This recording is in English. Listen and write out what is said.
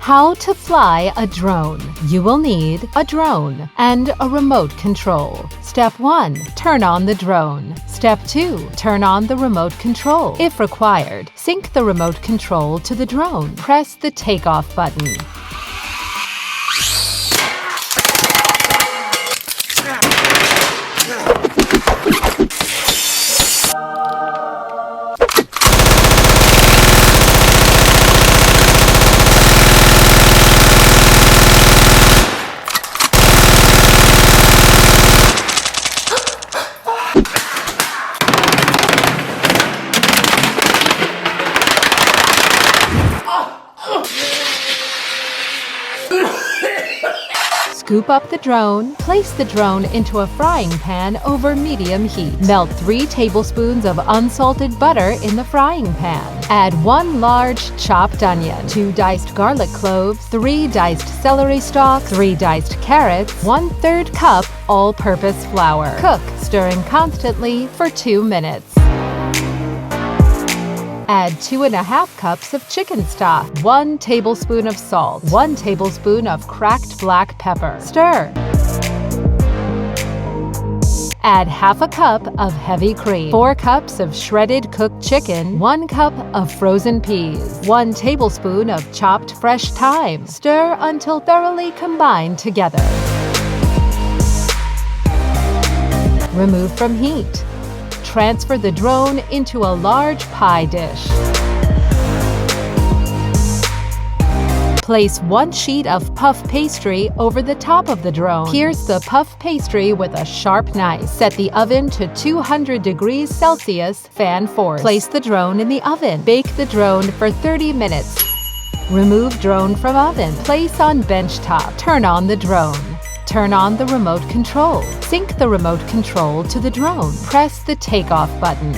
How to fly a drone. You will need a drone and a remote control. Step 1. Turn on the drone. Step 2. Turn on the remote control. If required, sync the remote control to the drone. Press the takeoff button. Scoop up the drone. Place the drone into a frying pan over medium heat. Melt 3 tablespoons of unsalted butter in the frying pan. Add 1 large chopped onion, 2 diced garlic cloves, 3 diced celery stalks, 3 diced carrots, 1/3 cup all-purpose flour. Cook, stirring constantly for 2 minutes. Add 2½ cups of chicken stock, 1 tablespoon of salt, 1 tablespoon of cracked black pepper. Stir. Add ½ cup of heavy cream, 4 cups of shredded cooked chicken, 1 cup of frozen peas, 1 tablespoon of chopped fresh thyme. Stir until thoroughly combined together. Remove from heat. Transfer the drone into a large pie dish. Place 1 sheet of puff pastry over the top of the drone. Pierce the puff pastry with a sharp knife. Set the oven to 200 degrees Celsius, fan force. Place the drone in the oven. Bake the drone for 30 minutes. Remove drone from oven. Place on bench top. Turn on the drone. Turn on the remote control. Sync the remote control to the drone. Press the takeoff button.